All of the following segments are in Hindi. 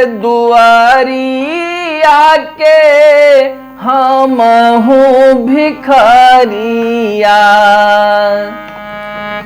दुआरी आके हम हूँ भिखारिया,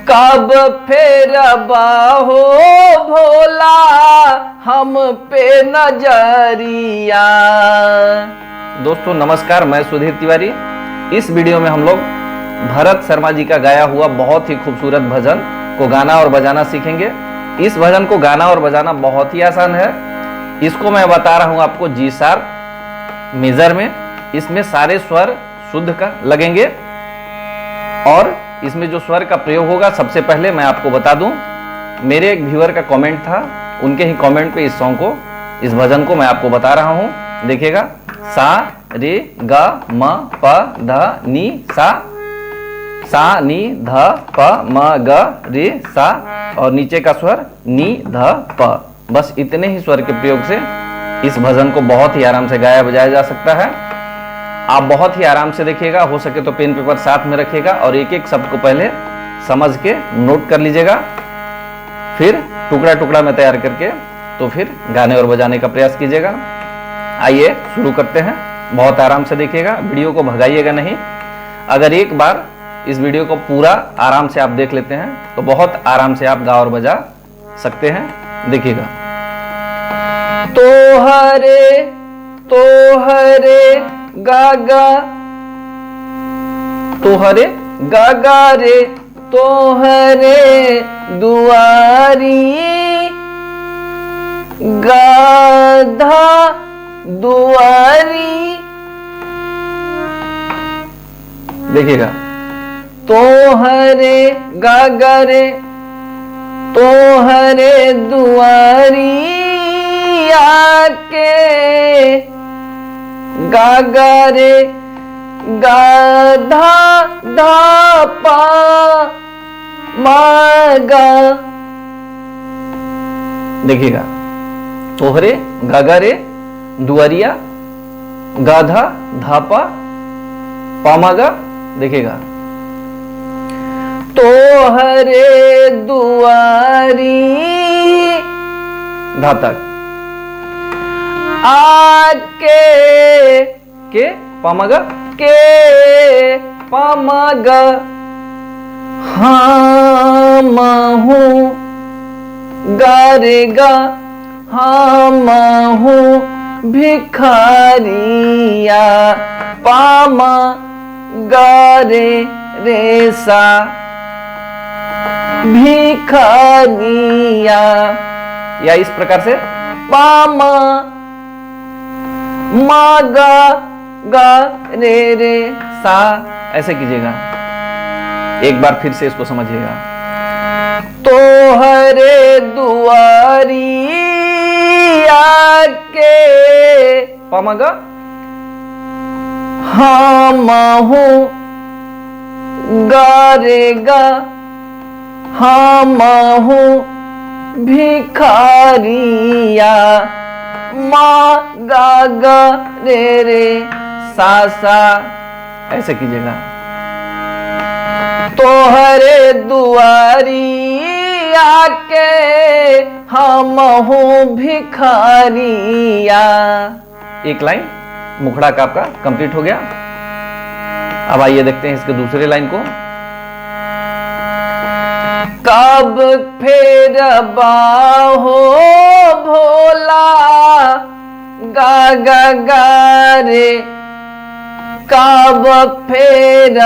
कब फिर बाहो भोला हम पे नजरिया। दोस्तों नमस्कार, मैं सुधीर तिवारी। इस वीडियो में हम लोग भरत शर्मा जी का गाया हुआ बहुत ही खूबसूरत भजन को गाना और बजाना सीखेंगे। इस भजन को गाना और बजाना बहुत ही आसान है। इसको मैं बता रहा हूं आपको जी शार्प मेजर में। इसमें सारे स्वर शुद्ध का लगेंगे और इसमें जो स्वर का प्रयोग होगा, सबसे पहले मैं आपको बता दूं, मेरे एक व्यूअर का कमेंट था, उनके ही कमेंट पे इस सॉन्ग को, इस भजन को मैं आपको बता रहा हूं। देखिएगा, सा रे गा म प ध नी सा, सा नी ध प म ग रे सा, और नीचे का स्वर नी ध प। बस इतने ही स्वर के प्रयोग से इस भजन को बहुत ही आराम से गाया बजाया जा सकता है। आप बहुत ही आराम से देखिएगा, हो सके तो पेन पेपर साथ में रखिएगा और एक एक शब्द को पहले समझ के नोट कर लीजिएगा, फिर टुकड़ा टुकड़ा में तैयार करके तो फिर गाने और बजाने का प्रयास कीजिएगा। आइए शुरू करते हैं। बहुत आराम से देखिएगा, वीडियो को भगाइएगा नहीं। अगर एक बार इस वीडियो को पूरा आराम से आप देख लेते हैं तो बहुत आराम से आप गा और बजा सकते हैं। देखिएगा, तोहरे गागा, तोहरे गागा रे तोहरे दुआरी, गाधा दुआरी। देखिएगा, तोहरे गागा रे तोहरे दुआरी आके, गागा रे गाधा धापा मागा। देखिएगा, तोहरे गागा रे दुआरिया गाधा धापा पामागा। देखिएगा, तोहरे दुआरी धातक आके, के पामागा, के पामागा हम हूँ गारेगा, हम हूँ भिखारिया, पामा गारे रेसा भिखारिया। या इस प्रकार से पामा मागा गा रे रे सा, ऐसे कीजिएगा। एक बार फिर से इसको समझिएगा, तोहरे दुआरी आके पामागा हम हूँ गारेगा, हम हूँ भिखारिया, माँ गागा रे रे सा सा, ऐसे कीजिएगा। तोहरे दुआरी आके हम हूँ भिखारिया। एक लाइन मुखड़ा का आपका कंप्लीट हो गया। अब आइए देखते हैं इसके दूसरे लाइन को। कब फिर बाहो भोला गा गा गा रे, कब फिर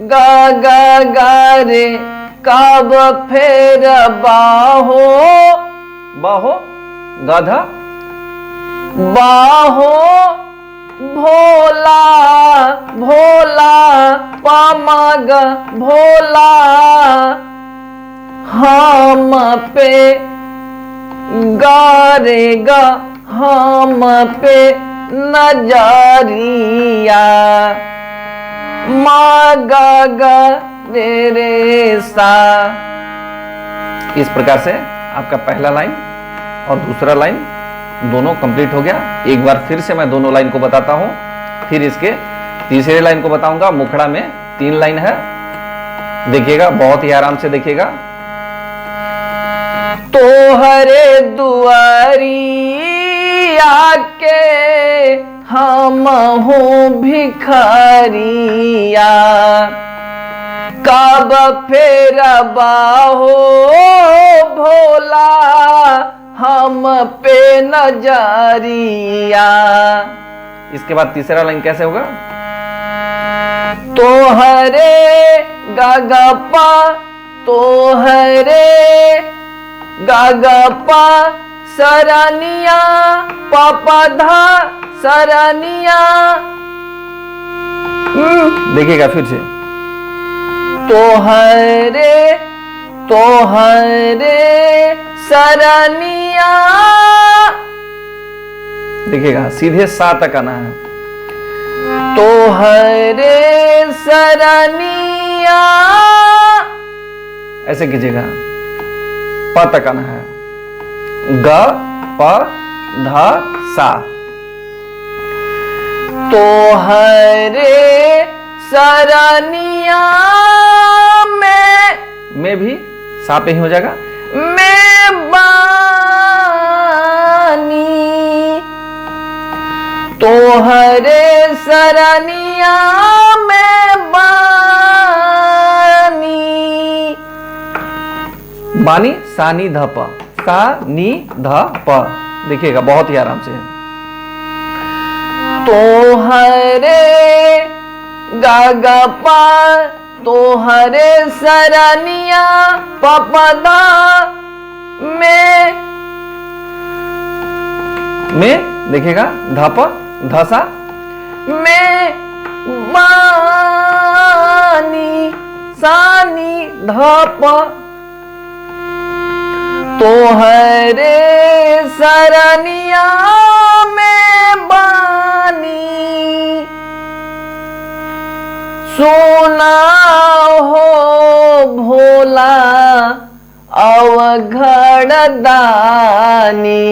गा गा गा रे, कब फिर बाहो, बाहो गाधा बाहो भोला, भोला पामाग भोला हम पे गारेगा, हम पे नजरिया, मागा गा रे रे सा। इस प्रकार से आपका पहला लाइन और दूसरा लाइन दोनों कंप्लीट हो गया। एक बार फिर से मैं दोनों लाइन को बताता हूं, फिर इसके तीसरे लाइन को बताऊंगा। मुखड़ा में 3 लाइन है, देखिएगा, बहुत ही आराम से देखिएगा। तोहरे दुआरी के हम हो भिखारिया, कब फेर बाहो भोला हम पे नजरिया। इसके बाद तीसरा लाइन कैसे होगा? तोहरे गागपा, तोहरे गागपा सरनिया, पपधा सरनिया। देखिएगा फिर से, तोहरे तोहरे सरनिया। देखिएगा सीधे सा तक आना है। तोहरे सरनिया, ऐसे कीजिएगा, प तक आना है। ग प ध सा। तोहरे सरनिया में भी सा पे ही हो जाएगा। मैं बानी, तोहरे सरनिया में बानी। बानी सा नी ध प, सा नी ध प। देखिएगा बहुत ही आराम से। तोहरे गागपा, तोहरे सरनिया, पपदा में देखिएगा धप धसा में बानी सानी धप। तोहरे सरनिया में बानी, सुना हो भोला अवघड़ दानी।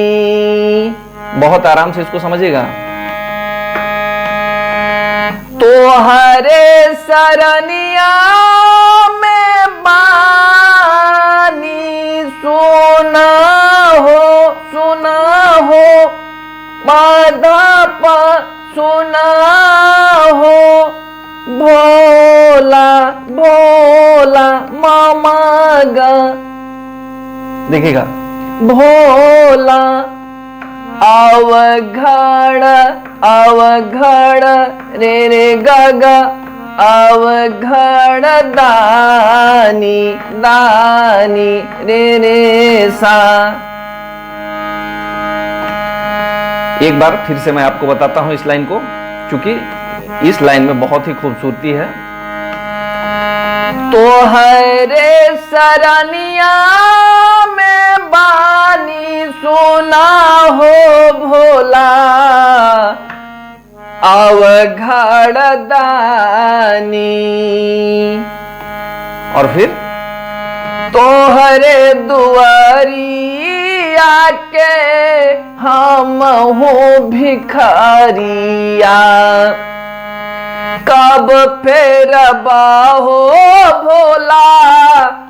बहुत आराम से इसको समझिएगा। तोहरे सरनिया में बानी, सुना हो पदप, सुना हो भोला भोला मामा गा। देखिएगा भोला अवघड़ अवघड़ रे रे गा, अवघड़ दानी दानी रे रे सा। एक बार फिर से मैं आपको बताता हूं इस लाइन को, क्योंकि इस लाइन में बहुत ही खूबसूरती है। तोहरे सरनिया में बानी, सुना हो भोला अवघड़ दानी। और फिर तोहरे दुआरिया के हम हो भिखारिया, कब फेर बाहो भोला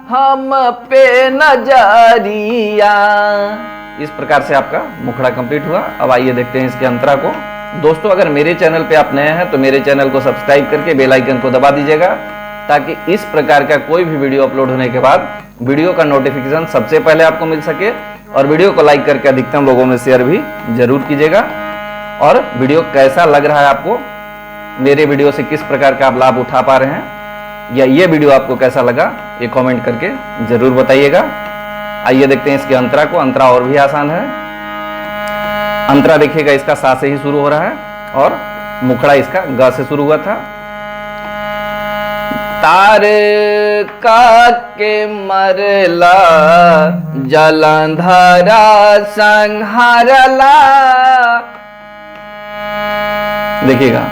हम पे नजरिया। इस प्रकार से आपका मुखड़ा कंप्लीट हुआ। अब आइए देखते हैं इसके अंतरा को। दोस्तों अगर मेरे चैनल पे आप नए हैं तो मेरे चैनल को सब्सक्राइब करके बेल आइकन को दबा दीजिएगा, ताकि इस प्रकार का कोई भी वीडियो अपलोड होने के बाद वीडियो का नोटिफिकेशन सबसे पहले आपको मिल सके। और वीडियो को लाइक करके अधिकतम लोगों में शेयर भी जरूर कीजिएगा। और वीडियो कैसा लग रहा है आपको, मेरे वीडियो से किस प्रकार का आप लाभ उठा पा रहे हैं, या ये वीडियो आपको कैसा लगा ये कमेंट करके जरूर बताइएगा। आइए देखते हैं इसके अंतरा को। अंतरा और भी आसान है। अंतरा देखिएगा इसका सा से ही शुरू हो रहा है और मुखड़ा इसका ग से शुरू हुआ था। तार का के मरला जलंधरा संहारला। देखिएगा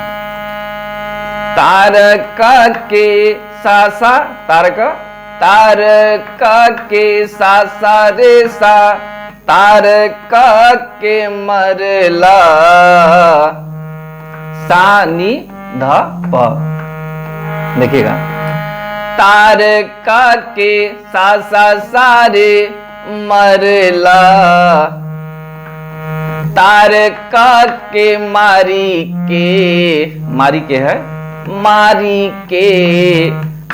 तारका के सासा, तारका के सासा रे सा, तारका के मरला सानी ध प। देखिएगा तारका के सासा सारे मरला, तारका के मारी के है, मारी के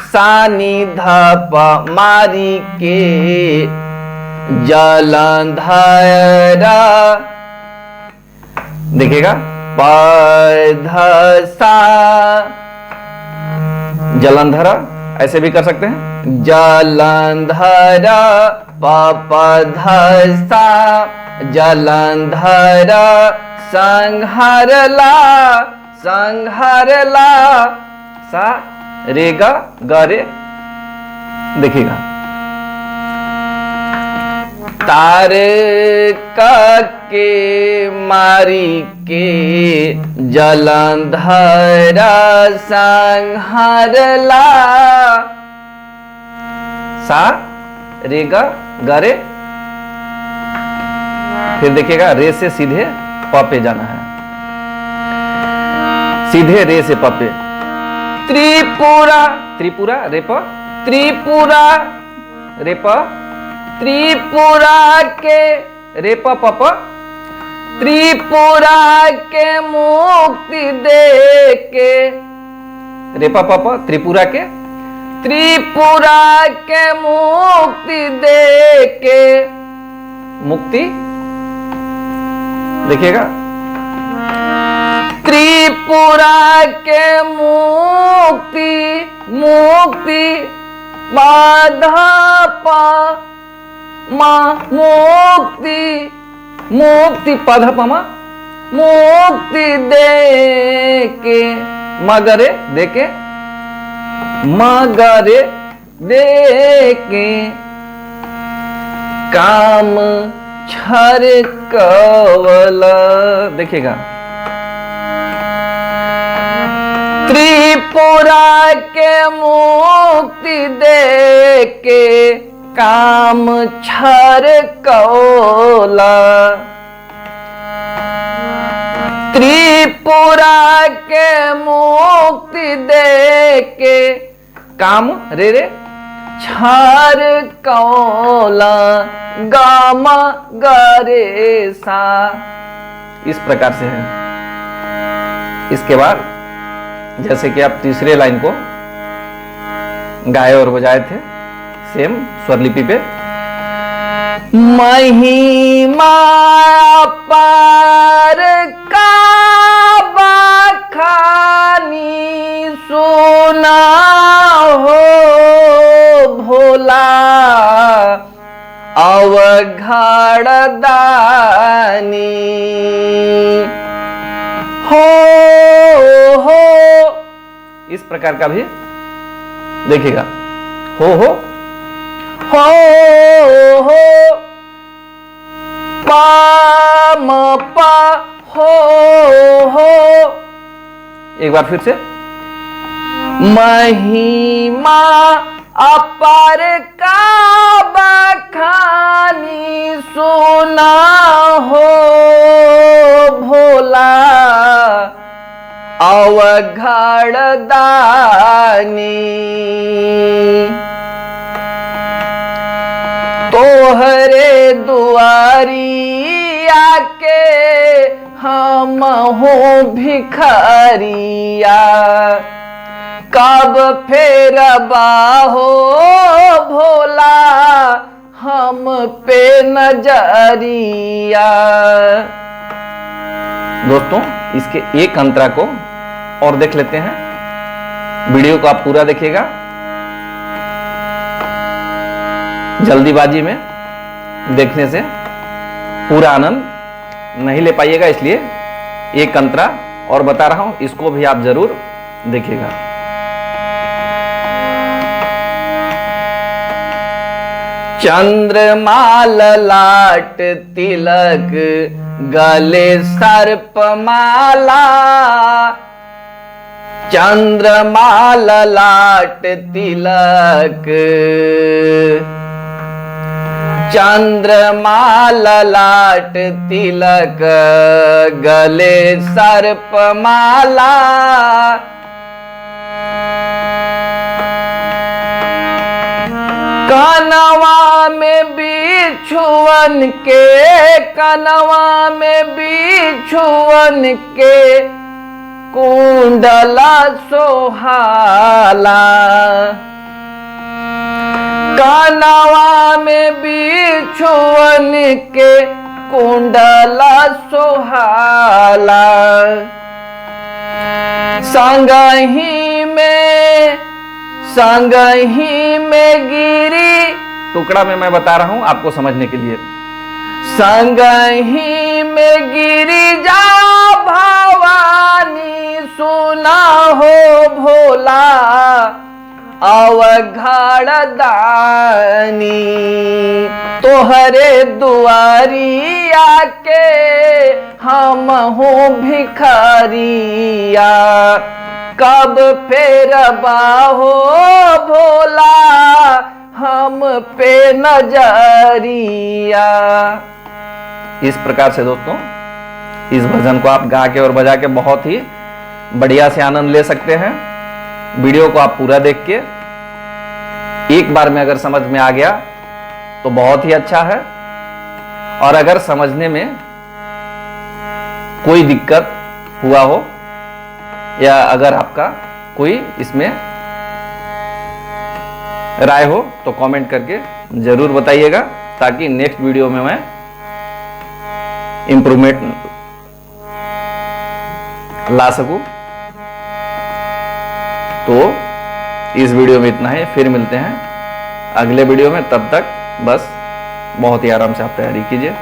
सानी धप मारी के जलंधरा, देखिएगा पधसा जलंधरा, ऐसे भी कर सकते हैं जलंधरा पधसा जलंधरा संहरला संहरला सा रे गा रे, देखिएगा तारका के मारी के जलंधरा संहरला सा रे गा रे। फिर देखिएगा रे से सीधे प पे जाना है, सीधे रे से प पे। त्रिपुरा त्रिपुरा रे प त्रिपुरा रे प त्रिपुरा के रे प प प त्रिपुरा के मुक्ति दे के रे प प प त्रिपुरा के मुक्ति दे के मुक्ति, देखिएगा त्रिपुरा के मुक्ति मुक्ति बाधा पा मुक्ति मुक्ति पध पमा मुक्ति दे के मगरे दे के मगरे दे के काम छर कवला, देखिएगा त्रिपुरा के मुक्ति दे के काम छर कौला, त्रिपुरा के मुक्ति दे के काम रे रे छर कौला गामा गरे सा, इस प्रकार से है। इसके बाद जैसे कि आप तीसरे लाइन को गाए और बजाए थे सेम स्वरलिपि पे, महिमा पार का बखानी सुना हो भोला अवघड़ दानी हो, इस प्रकार का भी देखिएगा हो पा म पा हो, एक बार फिर से महिमा अपार का बखानी सुना हो भोला अवघड़ दानी, तोहरे दुआरी आके हम हो भिखारिया, कब फेर बाहो भोला हम पे नजरिया। दोस्तों इसके एक अंतरा को और देख लेते हैं, वीडियो को आप पूरा देखिएगा, जल्दीबाजी में देखने से पूरा आनंद नहीं ले पाइएगा, इसलिए एक अंतरा और बता रहा हूं, इसको भी आप जरूर देखिएगा। चंद्रमाल लाट तिलक गले सर्पमाला, चंद्रमाल लाट तिलक, चंद्रमाल लाट तिलक गले सर्पमाला, कानवा में भी बिछुअन के, कनवा में बिछुअन के कुंडला सोहाला। कनवा में बिछुअन के कुंडला सोहाला। संगही में गिरी, टुकड़ा में मैं बता रहा हूं आपको समझने के लिए। संगही में गिरी जा भवानी, सुना हो भोला अवघड़ दानी। तोहरे दुआरिया के हम हो भिखारिया, कब फेर बाहो भोला हम पे नजरिया। इस प्रकार से दोस्तों इस भजन को आप गा के और बजा के बहुत ही बढ़िया से आनंद ले सकते हैं। वीडियो को आप पूरा देख के एक बार में अगर समझ में आ गया तो बहुत ही अच्छा है, और अगर समझने में कोई दिक्कत हुआ हो या अगर आपका कोई इसमें राय हो तो कमेंट करके जरूर बताइएगा, ताकि नेक्स्ट वीडियो में मैं इंप्रूवमेंट ला सकूं। तो इस वीडियो में इतना ही, फिर मिलते हैं अगले वीडियो में। तब तक बस बहुत ही आराम से आप तैयारी कीजिए।